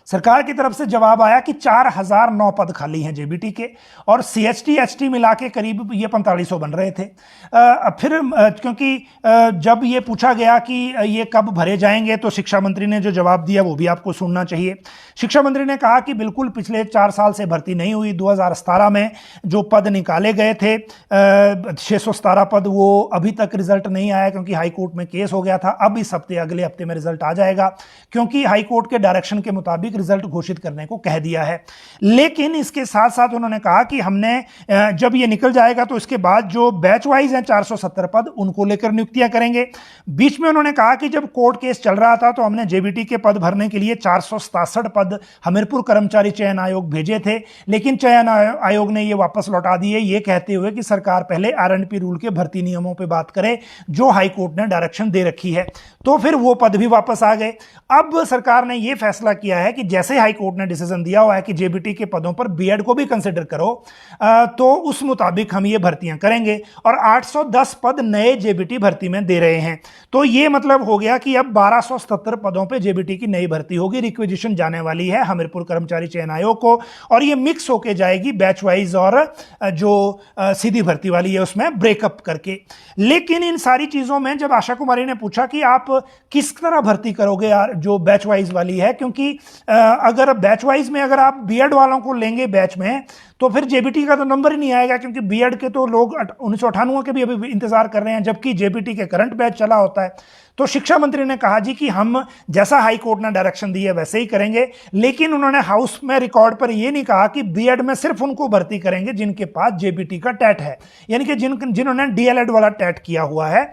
सरकार की तरफ से जवाब आया कि 4009 पद खाली हैं जेबीटी के, और सीएचटी एचटी मिला के करीब ये 4500 बन रहे थे। फिर क्योंकि जब ये पूछा गया कि ये कब भरे जाएंगे तो शिक्षा मंत्री ने जो जवाब दिया वो भी आपको सुनना चाहिए। शिक्षा मंत्री ने कहा कि बिल्कुल पिछले 4 साल से भर्ती नहीं हुई। 2017 में जो पद निकाले गए थे 617 पद, वो अभी तक रिजल्ट नहीं आया क्योंकि हाईकोर्ट में केस हो गया था। अब इस हफ्ते अगले हफ्ते में रिजल्ट आ जाएगा क्योंकि हाईकोर्ट के डायरेक्शन के मुताबिक रिजल्ट घोषित करने को कह दिया है। लेकिन इसके साथ साथ उन्होंने कहा कि हमने जब ये निकल जाएगा तो इसके बाद जो बैच वाइज हैं 470 पद उनको लेकर नियुक्तियां करेंगे। बीच में उन्होंने कहा कि जब कोर्ट केस चल रहा था तो हमने जेबीटी के पद भरने के लिए 467 पद हमीरपुर कर्मचारी चयन आयोग भेजे थे, लेकिन चयन आयोग ने ये वापस लौटा दिए, ये कहते हुए कि सरकार पहले आरएनपी रूल के भर्ती नियमों पर बात करे जो हाईकोर्ट ने डायरेक्शन दे रखी है। तो फिर वो पद भी वापस आ गए। अब सरकार ने यह फैसला किया है कि जैसे हाई कोर्ट ने डिसीजन दिया हुआ है कि जेबीटी के पदों पर बीएड को भी कंसिडर करो, तो उस मुताबिक हम ये भर्तियां करेंगे, और 810 पद नए जेबीटी भर्ती में दे रहे हैं। तो ये मतलब हो गया कि अब 1277 पदों पे जेबीटी की नई भर्ती होगी। रिक्विजिशन जाने वाली है हमीरपुर कर्मचारी चयन आयोग को, और ये मिक्स होके जाएगी बैच वाइज और जो सीधी भर्ती वाली है उसमें ब्रेकअप करके। लेकिन इन सारी चीजों में जब आशा कुमारी ने पूछा कि आप किस तरह भर्ती करोगे यार जो बैच वाइज वाली है, क्योंकि अगर बैच वाइज में अगर आप बीएड वालों को लेंगे बैच में तो फिर जेबीटी का तो नंबर ही नहीं आएगा, क्योंकि बीएड के तो लोग 1998 के भी अभी इंतजार कर रहे हैं जबकि जेबीटी के करंट बैच चला होता है। तो शिक्षा मंत्री ने कहा जी कि हम जैसा हाई कोर्ट ने डायरेक्शन दी है वैसे ही करेंगे, लेकिन उन्होंने हाउस में रिकॉर्ड पर यह नहीं कहा कि बीएड में सिर्फ उनको भर्ती करेंगे जिनके पास जेबीटी का टेट है, यानी कि जिन्होंने डीएलएड वाला टेट किया हुआ है।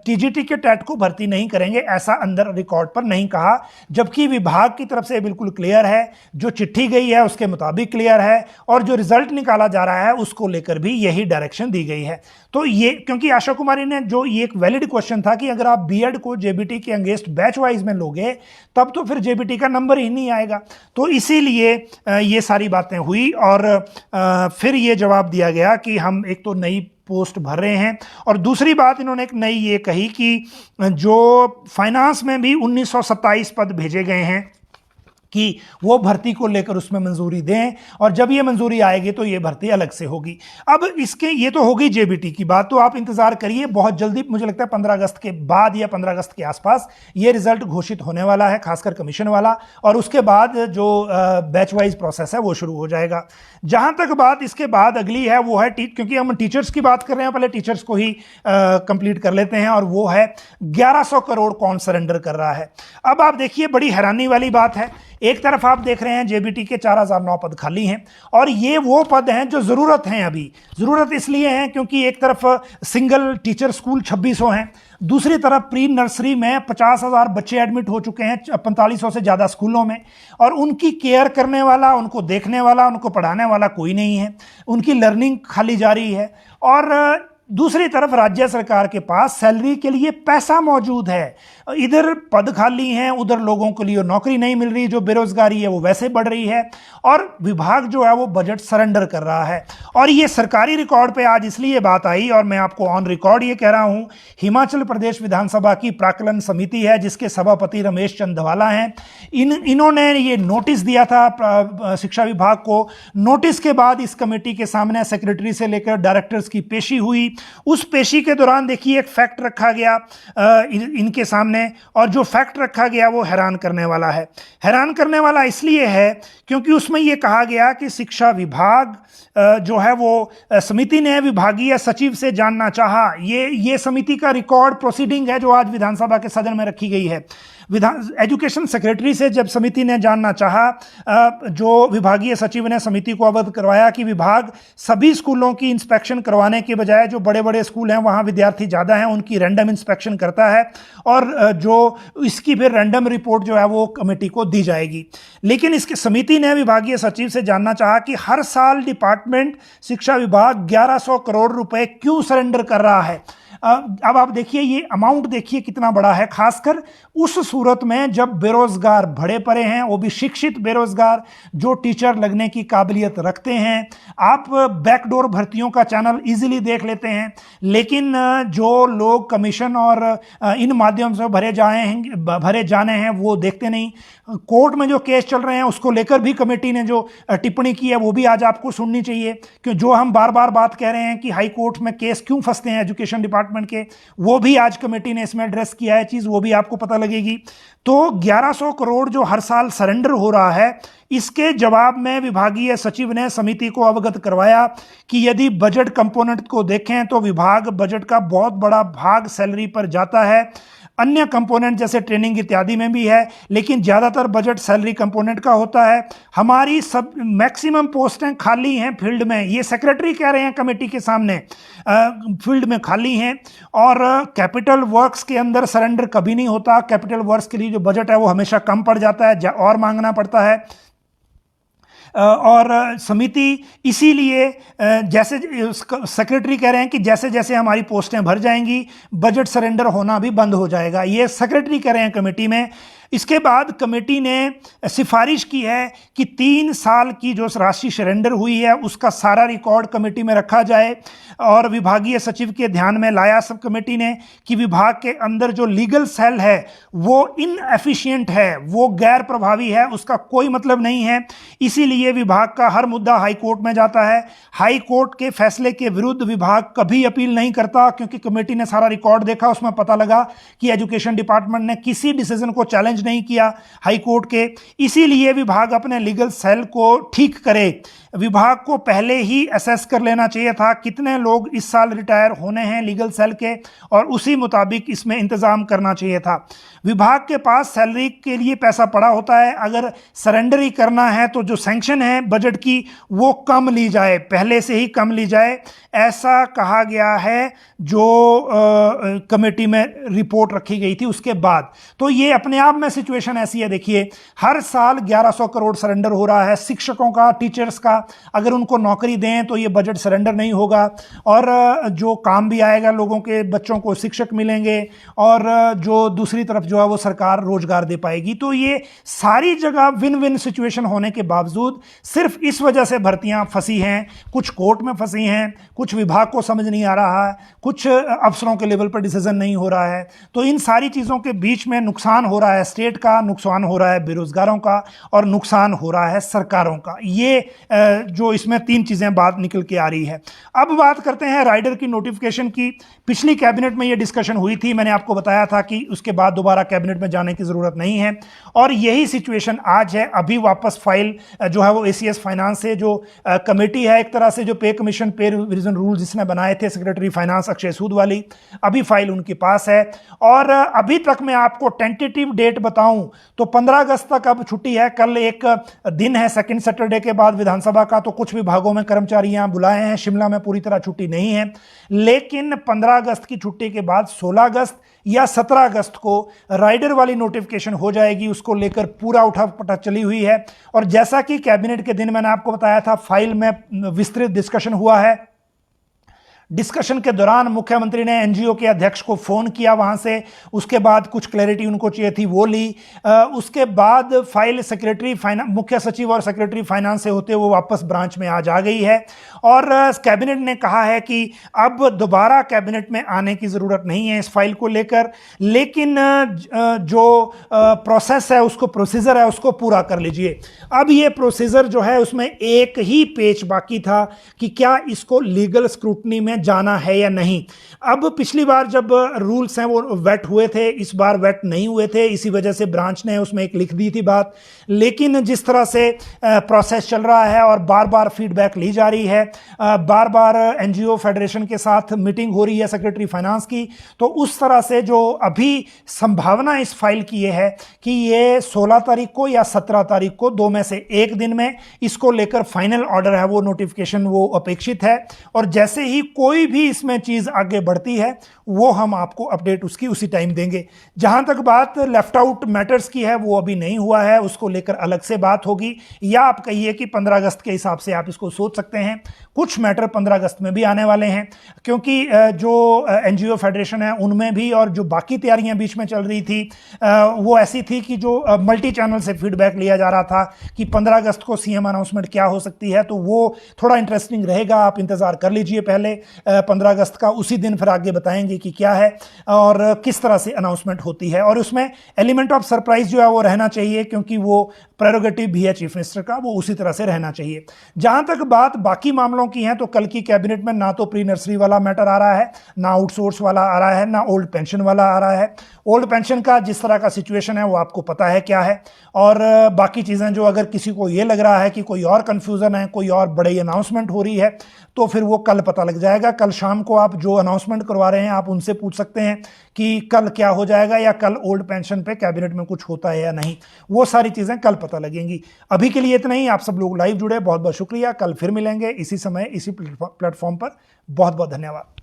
टीजीटी के टेट को भर्ती नहीं करेंगे ऐसा अंदर रिकॉर्ड पर नहीं कहा, जबकि विभाग की तरफ से बिल्कुल क्लियर है, जो चिट्ठी गई है उसके मुताबिक क्लियर है, और जो रिजल्ट निकाला जा रहा है उसको लेकर भी यही डायरेक्शन दी गई है। तो ये क्योंकि आशा कुमारी ने जो ये एक वैलिड क्वेश्चन था कि अगर आप बीएड को जेबीटी के अगेंस्ट बैच वाइज में लोगे तब तो फिर जेबीटी का नंबर ही नहीं आएगा, तो इसीलिए ये सारी बातें हुई, और फिर ये जवाब दिया गया कि हम एक तो नई पोस्ट भर रहे हैं, और दूसरी बात इन्होंने एक नई ये कही कि जो फाइनेंस में भी 1927 पद भेजे गए हैं कि वो भर्ती को लेकर उसमें मंजूरी दें, और जब ये मंजूरी आएगी तो ये भर्ती अलग से होगी। अब इसके ये तो होगी जेबीटी की बात, तो आप इंतजार करिए, बहुत जल्दी मुझे लगता है 15 अगस्त के बाद या 15 अगस्त के आसपास ये रिजल्ट घोषित होने वाला है, खासकर कमीशन वाला, और उसके बाद जो बैच वाइज प्रोसेस है वो शुरू हो जाएगा। जहां तक बात इसके बाद अगली है वो है क्योंकि हम टीचर्स की बात कर रहे हैं, पहले टीचर्स को ही कंप्लीट कर लेते हैं, और वो है 1100 करोड़ कौन सरेंडर कर रहा है। अब आप देखिए बड़ी हैरानी वाली बात है, एक तरफ आप देख रहे हैं जेबीटी के 4009 पद खाली हैं, और ये वो पद हैं जो ज़रूरत हैं। अभी ज़रूरत इसलिए हैं क्योंकि एक तरफ सिंगल टीचर स्कूल 2600 हैं, दूसरी तरफ प्री नर्सरी में 50,000 बच्चे एडमिट हो चुके हैं 4500 से ज़्यादा स्कूलों में, और उनकी केयर करने वाला, उनको देखने वाला, उनको पढ़ाने वाला कोई नहीं है, उनकी लर्निंग खाली जा रही है। और दूसरी तरफ राज्य सरकार के पास सैलरी के लिए पैसा मौजूद है, इधर पद खाली हैं, उधर लोगों के लिए नौकरी नहीं मिल रही, जो बेरोजगारी है वो वैसे बढ़ रही है, और विभाग जो है वो बजट सरेंडर कर रहा है। और ये सरकारी रिकॉर्ड पे आज इसलिए बात आई, और मैं आपको ऑन रिकॉर्ड ये कह रहा हूं, हिमाचल प्रदेश विधानसभा की प्राक्कलन समिति है जिसके सभापति रमेश चंद धवाला हैं, इन्होंने ये नोटिस दिया था शिक्षा विभाग को। नोटिस के बाद इस कमेटी के सामने सेक्रेटरी से लेकर डायरेक्टर्स की पेशी हुई। उस पेशी के दौरान देखिए एक फैक्ट रखा गया इनके सामने, और जो फैक्ट रखा गया वो हैरान करने वाला है। हैरान करने वाला इसलिए है क्योंकि उसमें ये कहा गया कि शिक्षा विभाग जो है वो समिति ने विभागीय सचिव से जानना चाहा। ये समिति का रिकॉर्ड प्रोसीडिंग है जो आज विधानसभा के सदन में रखी गई है। एजुकेशन सेक्रेटरी से जब समिति ने जानना चाहा, जो विभागीय सचिव ने समिति को अवगत करवाया कि विभाग सभी स्कूलों की इंस्पेक्शन करवाने के बजाय जो बड़े बड़े स्कूल हैं वहाँ विद्यार्थी ज़्यादा हैं उनकी रैंडम इंस्पेक्शन करता है, और जो इसकी फिर रैंडम रिपोर्ट जो है वो कमेटी को दी जाएगी। लेकिन इसकी समिति ने विभागीय सचिव से जानना चाहा कि हर साल डिपार्टमेंट शिक्षा विभाग 1100 करोड़ रुपए क्यों सरेंडर कर रहा है। अब आप देखिए ये अमाउंट देखिए कितना बड़ा है, खासकर उस सूरत में जब बेरोजगार भरे पड़े हैं, वो भी शिक्षित बेरोजगार जो टीचर लगने की काबिलियत रखते हैं। आप बैकडोर भर्तियों का चैनल इजीली देख लेते हैं, लेकिन जो लोग कमीशन और इन माध्यम से भरे जाने हैं वो देखते नहीं। कोर्ट में जो केस चल रहे हैं उसको लेकर भी कमेटी ने जो टिप्पणी की है वो भी आज आपको सुननी चाहिए, क्योंकि जो हम बार बार बात कह रहे हैं कि हाई कोर्ट में केस क्यों फंसते हैं एजुकेशन डिपार्टमेंट के, वो भी आज कमेटी ने इसमें एड्रेस किया है चीज़, वो भी आपको पता लगेगी। तो 1100 करोड़ जो हर साल सरेंडर हो रहा है, इसके जवाब में विभागीय सचिव ने समिति को अवगत करवाया कि यदि बजट कंपोनेंट को देखें तो विभाग बजट का बहुत बड़ा भाग सैलरी पर जाता है। अन्य कंपोनेंट जैसे ट्रेनिंग इत्यादि में भी है, लेकिन ज़्यादातर बजट सैलरी कंपोनेंट का होता है। हमारी सब मैक्सिमम पोस्टें खाली हैं फील्ड में, ये सेक्रेटरी कह रहे हैं कमेटी के सामने, फील्ड में खाली हैं। और कैपिटल वर्क्स के अंदर सरेंडर कभी नहीं होता, कैपिटल वर्क्स के लिए जो बजट है वो हमेशा कम पड़ जाता है और मांगना पड़ता है। और समिति इसीलिए जैसे सेक्रेटरी कह रहे हैं कि जैसे जैसे हमारी पोस्टें भर जाएंगी बजट सरेंडर होना भी बंद हो जाएगा, ये सेक्रेटरी कह रहे हैं कमेटी में। इसके बाद कमेटी ने सिफारिश की है कि 3 साल की जो राशि सरेंडर हुई है उसका सारा रिकॉर्ड कमेटी में रखा जाए, और विभागीय सचिव के ध्यान में लाया सब कमेटी ने कि विभाग के अंदर जो लीगल सेल है वो इनएफिशिएंट है, वो गैर प्रभावी है, उसका कोई मतलब नहीं है। इसीलिए विभाग का हर मुद्दा हाई कोर्ट में जाता है। हाई कोर्ट के फैसले के विरुद्ध विभाग कभी अपील नहीं करता, क्योंकि कमेटी ने सारा रिकॉर्ड देखा, उसमें पता लगा कि एजुकेशन डिपार्टमेंट ने किसी डिसीजन को चैलेंज नहीं किया हाई कोर्ट के। इसीलिए विभाग अपने लीगल सेल को ठीक करे। विभाग को पहले ही असेस कर लेना चाहिए था कितने लोग इस साल रिटायर होने हैं लीगल सेल के, और उसी मुताबिक इसमें इंतजाम करना चाहिए था। विभाग के पास सैलरी के लिए पैसा पड़ा होता है, अगर सरेंडर ही करना है तो जो सैंक्शन है बजट की वो कम ली जाए, पहले से ही कम ली जाए, ऐसा कहा गया है जो कमेटी में रिपोर्ट रखी गई थी उसके बाद। तो ये अपने आप में सिचुएशन ऐसी है, देखिए हर साल 1100 करोड़ सरेंडर हो रहा है शिक्षकों का, टीचर्स का। अगर उनको नौकरी दें तो ये बजट सरेंडर नहीं होगा, और जो काम भी आएगा लोगों के बच्चों को शिक्षक मिलेंगे, और जो दूसरी तरफ जो है वो सरकार रोजगार दे पाएगी। तो ये सारी जगह विन विन सिचुएशन होने के बावजूद सिर्फ इस वजह से भर्तियां फंसी हैं, कुछ कोर्ट में फंसी हैं, कुछ विभाग को समझ नहीं आ रहा है, कुछ अफसरों के लेवल पर डिसीजन नहीं हो रहा है। तो इन सारी चीज़ों के बीच में नुकसान हो रहा है स्टेट का, नुकसान हो रहा है बेरोजगारों का, और नुकसान हो रहा है सरकारों का। ये जो इसमें 3 चीज़ें बात निकल के आ रही है। अब बात करते हैं राइडर की नोटिफिकेशन की। पिछली कैबिनेट में ये डिस्कशन हुई थी, मैंने आपको बताया था कि उसके बाद दोबारा कैबिनेट में जाने की ज़रूरत नहीं है, और यही सिचुएशन आज है। अभी वापस फाइल जो है वो एसीएस फाइनेंस से, जो कमेटी है एक तरह से, जो पे कमीशन पे रिवीजन रूल जिसने बनाए थे सेक्रेटरी फाइनेंस अक्षय सूद वाली, अभी फाइल उनके पास है। और अभी तक मैं आपको टेंटेटिव डेट बताऊं तो 15 अगस्त तक अब छुट्टी है। कल एक दिन है सेकंड सैटरडे के बाद विधानसभा का, तो कुछ विभागों में कर्मचारियां बुलाए हैं, शिमला में पूरी तरह छुट्टी नहीं है। लेकिन 15 अगस्त की छुट्टी के बाद 16 अगस्त या 17 अगस्त को राइडर वाली नोटिफिकेशन हो जाएगी, उसको लेकर पूरा उठा-पटक चली हुई है। और जैसा कि कैबिनेट के दिन मैंने आपको बताया था, फाइल में विस्तृत डिस्कशन हुआ है। डिस्कशन के दौरान मुख्यमंत्री ने एनजीओ के अध्यक्ष को फोन किया वहां से, उसके बाद कुछ क्लैरिटी उनको चाहिए थी वो ली, उसके बाद फाइल सेक्रेटरी फाइनेंस, मुख्य सचिव और सेक्रेटरी फाइनेंस से होते वो वापस ब्रांच में आज आ गई है और कैबिनेट ने कहा है कि अब दोबारा कैबिनेट में आने की जरूरत नहीं है इस फाइल को लेकर, लेकिन जो प्रोसेस है उसको, प्रोसीजर है उसको पूरा कर लीजिए। अब ये प्रोसीजर जो है उसमें एक ही पेच बाकी था कि क्या इसको लीगल स्क्रूटनी में जाना है या नहीं। अब पिछली बार जब रूल्स हैं वो वेट हुए थे, इस बार वेट नहीं हुए थे, इसी वजह से ब्रांच ने उसमें एक लिख दी थी बात। लेकिन जिस तरह से प्रोसेस चल रहा है और बार बार फीडबैक ली जा रही है, बार बार एनजीओ फेडरेशन के साथ मीटिंग हो रही है सेक्रेटरी फाइनेंस की, तो उस तरह से जो अभी संभावना इस फाइल की ये है कि ये 16 तारीख को या 17 तारीख को, दो में से एक दिन में इसको लेकर फाइनल ऑर्डर है वो नोटिफिकेशन वो अपेक्षित है। और जैसे ही कोई भी इसमें चीज आगे बढ़ती है वो हम आपको अपडेट उसकी उसी टाइम देंगे। जहां तक बात लेफ्ट आउट मैटर्स की है वो अभी नहीं हुआ है, उसको लेकर अलग से बात होगी, या आप कहिए कि 15 अगस्त के हिसाब से आप इसको सोच सकते हैं। कुछ मैटर 15 अगस्त में भी आने वाले हैं, क्योंकि जो एनजीओ फेडरेशन है उनमें भी और जो बाकी तैयारियां बीच में चल रही थी वो ऐसी थी कि जो मल्टी चैनल से फीडबैक लिया जा रहा था कि 15 अगस्त को सीएम अनाउंसमेंट क्या हो सकती है, तो वो थोड़ा इंटरेस्टिंग रहेगा, आप इंतजार कर लीजिए पहले 15 अगस्त का, उसी दिन फिर आगे बताएंगे कि क्या है और किस तरह से अनाउंसमेंट होती है। और उसमें एलिमेंट ऑफ सरप्राइज जो है वो रहना चाहिए, क्योंकि वो प्रेरोगेटिव भी है चीफ मिनिस्टर का, वो उसी तरह से रहना चाहिए। जहां तक बात बाकी मामलों की है, तो कल की कैबिनेट में ना तो प्री नर्सरी वाला मैटर आ रहा है, ना आउटसोर्स वाला आ रहा है, ना ओल्ड पेंशन वाला आ रहा है। ओल्ड पेंशन का जिस तरह का सिचुएशन है वो आपको पता है क्या है, और बाकी चीज़ें जो अगर किसी को ये लग रहा है कि कोई और कन्फ्यूज़न है, कोई और बड़ी अनाउंसमेंट हो रही है, तो फिर वो कल पता लग जाएगा। कल शाम को आप जो अनाउंसमेंट करवा रहे हैं आप उनसे पूछ सकते हैं कि कल क्या हो जाएगा, या कल ओल्ड पेंशन पे कैबिनेट में कुछ होता है या नहीं, वो सारी चीज़ें कल पता लगेंगी। अभी के लिए इतना ही। आप सब लोग लाइव जुड़े, बहुत बहुत शुक्रिया। कल फिर मिलेंगे इसी समय इसी प्लेटफॉर्म पर। बहुत बहुत धन्यवाद।